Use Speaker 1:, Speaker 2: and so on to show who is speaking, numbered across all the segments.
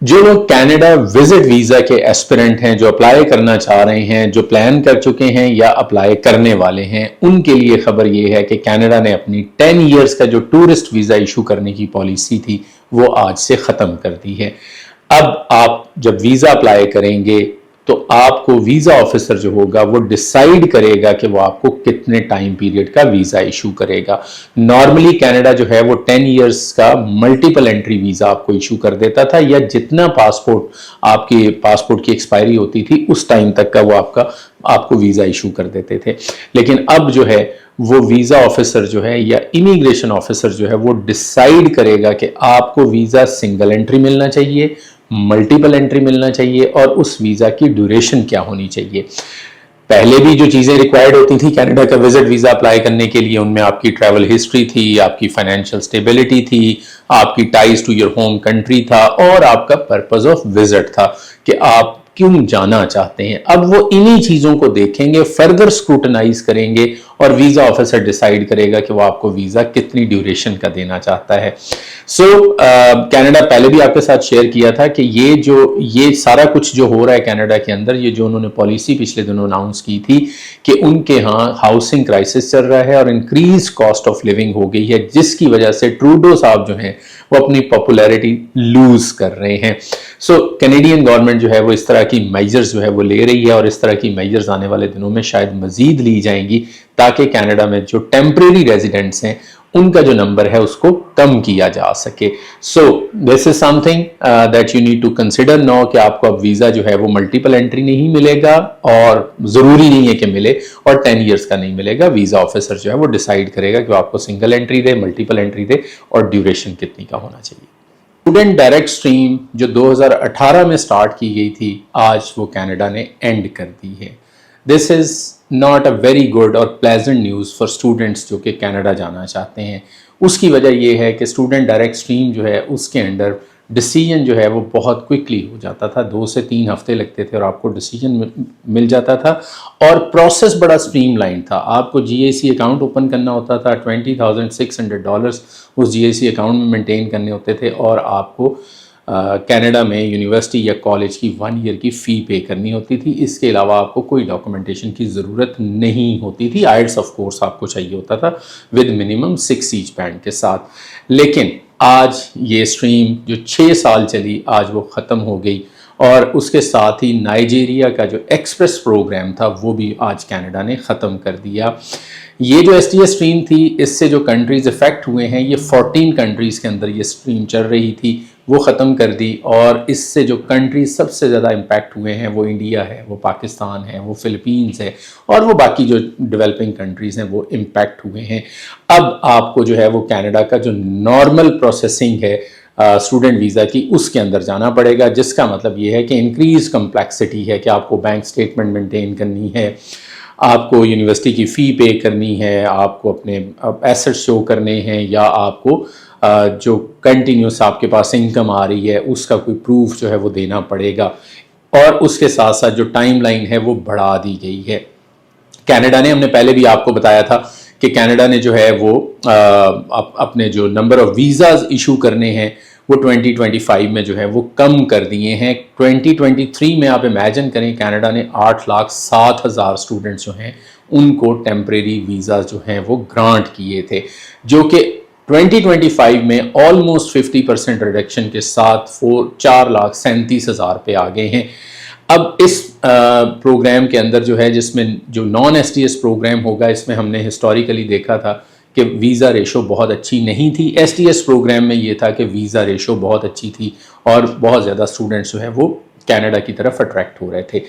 Speaker 1: جو لوگ Canada visit visa کے ایسپیرنٹ ہیں، جو اپلائی کرنا چاہ رہے ہیں، جو پلان کر چکے ہیں یا اپلائی کرنے والے ہیں، ان کے لیے خبر یہ ہے کہ کینیڈا نے اپنی 10 ایئرز کا جو ٹورسٹ ویزا ایشو کرنے کی پالیسی تھی وہ آج سے ختم کر دی ہے۔ اب آپ جب ویزا اپلائی کریں گے تو آپ کو ویزا آفیسر جو ہوگا وہ ڈیسائیڈ کرے گا کہ وہ آپ کو کتنے ٹائم پیریڈ کا ویزا ایشو کرے گا۔ نارملی کینیڈا جو ہے وہ 10 ایئرز کا ملٹیپل انٹری ویزا آپ کو ایشو کر دیتا تھا، یا جتنا آپ کی پاسپورٹ کی ایکسپائری ہوتی تھی اس ٹائم تک کا وہ آپ کو ویزا ایشو کر دیتے تھے۔ لیکن اب جو ہے وہ ویزا آفیسر جو ہے یا امیگریشن آفیسر جو ہے وہ ڈیسائیڈ کرے گا کہ آپ کو ویزا سنگل انٹری ملنا چاہیے، ملٹیپل انٹری ملنا چاہیے، اور اس ویزا کی ڈیوریشن کیا ہونی چاہیے۔ پہلے بھی جو چیزیں ریکوائرڈ ہوتی تھی کینیڈا کا وزٹ ویزا اپلائی کرنے کے لیے، ان میں آپ کی ٹریول ہسٹری تھی، آپ کی فائنینشیل سٹیبلٹی تھی، آپ کی ties to your home country تھا، اور آپ کا پرپز آف وزٹ تھا کہ آپ کیوں جانا چاہتے ہیں۔ اب وہ انہی چیزوں کو دیکھیں گے، فردر سکروٹنائز کریں گے، اور ویزا آفیسر ڈیسائیڈ کرے گا کہ وہ آپ کو ویزا کتنی ڈیوریشن کا دینا چاہتا ہے۔ کینیڈا پہلے بھی آپ کے ساتھ شیئر کیا تھا کہ یہ سارا کچھ جو ہو رہا ہے کینیڈا کے اندر، یہ جو انہوں نے پالیسی پچھلے دنوں اناؤنس کی تھی کہ ان کے ہاں ہاؤسنگ کرائسس چل رہا ہے اور انکریز کاسٹ آف لیونگ ہو گئی ہے، جس کی وجہ سے ٹروڈو صاحب جو ہیں وہ اپنی پاپولیرٹی لوز کر رہے ہیں۔ کینیڈین گورنمنٹ جو ہے وہ اس طرح کی میجرز جو ہے وہ لے رہی ہے، اور اس طرح کی میجرز آنے والے دنوں میں شاید مزید لی جائیں گی تاکہ کینیڈا میں جو ٹیمپریری ریزیڈنٹس ہیں ان کا جو نمبر ہے اس کو کم کیا جا سکے۔ This is something that you need to consider now کہ آپ کو اب ویزا جو ہے وہ ملٹیپل انٹری نہیں ملے گا، اور ضروری نہیں ہے کہ ملے، اور 10 ایئرز کا نہیں ملے گا۔ ویزا آفیسر جو ہے وہ ڈیسائیڈ کرے گا کہ وہ آپ کو سنگل انٹری دے، ملٹیپل انٹری دے، اور ڈیوریشن کتنی کا ہونا چاہیے۔ اسٹوڈنٹ ڈائریکٹ اسٹریم جو 2018 میں سٹارٹ کی گئی تھی، آج وہ کینیڈا نے اینڈ کر دی ہے۔ This is not a very good اور پلیزنٹ نیوز فار اسٹوڈنٹس جو کہ کینیڈا جانا چاہتے ہیں۔ اس کی وجہ یہ ہے کہ اسٹوڈنٹ ڈائریکٹ اسٹریم جو ہے اس کے انڈر ڈیسیجن جو ہے وہ بہت کوئکلی ہو جاتا تھا، 2 سے 3 ہفتے لگتے تھے اور آپ کو ڈیسیجن مل جاتا تھا، اور پروسیس بڑا سٹریم لائن تھا۔ آپ کو جی اے سی اکاؤنٹ اوپن کرنا ہوتا تھا، $20,600 اس جی اے سی اکاؤنٹ میں مینٹین کرنے ہوتے تھے، اور آپ کو کینیڈا میں یونیورسٹی یا کالج کی 1 ایئر کی فی پے کرنی ہوتی تھی۔ اس کے علاوہ آپ کو کوئی ڈاکومنٹیشن کی ضرورت نہیں ہوتی تھی۔ آئلٹس آف کورس آپ کو چاہیے ہوتا تھا ود منیمم 6 ایچ بینڈ کے ساتھ۔ لیکن آج یہ اسٹریم جو 6 سال چلی، آج وہ ختم ہو گئی، اور اس کے ساتھ ہی نائجیریا کا جو ایکسپریس پروگرام تھا وہ بھی آج کینیڈا نے ختم کر دیا۔ یہ جو ایس ٹی ایس اسٹریم تھی، اس سے جو کنٹریز افیکٹ ہوئے ہیں، یہ 14 کنٹریز کے اندر یہ اسٹریم چل رہی تھی، وہ ختم کر دی، اور اس سے جو کنٹریز سب سے زیادہ امپیکٹ ہوئے ہیں وہ انڈیا ہے، وہ پاکستان ہے، وہ فلپینز ہے، اور وہ باقی جو ڈیولپنگ کنٹریز ہیں وہ امپیکٹ ہوئے ہیں۔ اب آپ کو جو ہے وہ کینیڈا کا جو نارمل پروسیسنگ ہے اسٹوڈنٹ ویزا کی، اس کے اندر جانا پڑے گا، جس کا مطلب یہ ہے کہ انکریز کمپلیکسٹی ہے کہ آپ کو بینک سٹیٹمنٹ مینٹین کرنی ہے، آپ کو یونیورسٹی کی فی پے کرنی ہے، آپ کو اپنے ایسٹ شو کرنے ہیں، یا آپ کو جو کنٹینیوس آپ کے پاس انکم آ رہی ہے اس کا کوئی پروف جو ہے وہ دینا پڑے گا، اور اس کے ساتھ ساتھ جو ٹائم لائن ہے وہ بڑھا دی گئی ہے۔ کینیڈا نے، ہم نے پہلے بھی آپ کو بتایا تھا کہ کینیڈا نے جو ہے وہ اپنے جو نمبر آف ویزاز ایشو کرنے ہیں وہ 2025 میں جو ہے وہ کم کر دیے ہیں۔ 2023 میں آپ امیجن کریں کینیڈا نے 8,07,000 اسٹوڈنٹس جو ہیں ان کو ٹیمپریری ویزاز جو ہیں وہ گرانٹ کیے تھے، جو کہ 2025 میں آلموسٹ 50% ریڈکشن کے ساتھ 4,37,000 پہ آ گئے ہیں۔ اب اس پروگرام کے اندر جو ہے، جس میں جو non S T S program ہوگا، اس میں ہم نے ہسٹوریکلی دیکھا تھا کہ ویزا ریشو بہت اچھی نہیں تھی۔ ایس ٹی ایس پروگرام میں یہ تھا کہ ویزا ریشو بہت اچھی تھی، اور بہت زیادہ اسٹوڈنٹس جو ہے وہ کینیڈا کی طرف اٹریکٹ ہو رہے تھے۔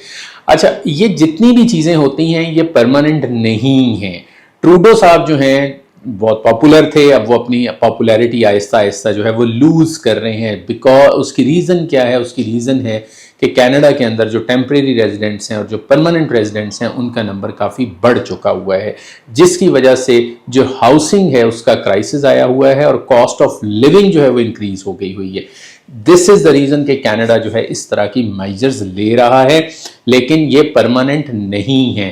Speaker 1: اچھا، یہ جتنی بھی چیزیں ہوتی ہیں یہ پرماننٹ نہیں ہیں۔ ٹروڈو صاحب جو ہیں بہت پاپولر تھے، اب وہ اپنی پاپولیرٹی آہستہ آہستہ جو ہے وہ لوز کر رہے ہیں۔ بیکاز اس کی ریزن کیا ہے؟ اس کی ریزن ہے کہ کینیڈا کے اندر جو ٹیمپریری ریزیڈنٹس ہیں اور جو پرماننٹ ریزیڈنٹس ہیں ان کا نمبر کافی بڑھ چکا ہوا ہے، جس کی وجہ سے جو ہاؤسنگ ہے اس کا کرائسس آیا ہوا ہے، اور کاسٹ آف لیونگ جو ہے وہ انکریز ہو گئی ہوئی ہے۔ دس از دا ریزن کہ کینیڈا جو ہے اس طرح کی میجرز لے رہا ہے، لیکن یہ پرماننٹ نہیں ہے۔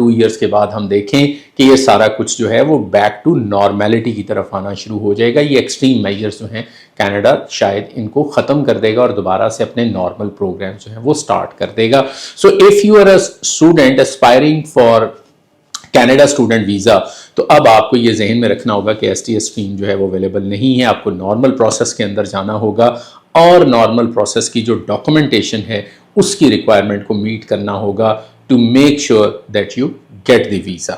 Speaker 1: 2 ایئرس کے بعد ہم دیکھیں کہ یہ سارا کچھ جو ہے وہ بیک ٹو نارمیلٹی کی طرف آنا شروع ہو جائے گا. یہ ایکسٹریم میجرز جو ہیں کینیڈا شاید ان کو ختم کر دے گا اور دوبارہ سے اپنے نارمل پروگرام جو ہیں وہ سٹارٹ کر دے گا. So if you are a student aspiring for Canada student visa تو اب آپ کو یہ ذہن میں رکھنا ہوگا کہ ایس ٹی ایس اسٹریم جو ہے وہ اویلیبل نہیں ہے. آپ کو نارمل پروسیس کے اندر جانا ہوگا اور نارمل پروسیس کی جو ڈاکومنٹیشن ہے اس کی ریکوائرمنٹ کو میٹ کرنا ہوگا to make sure that you get the visa.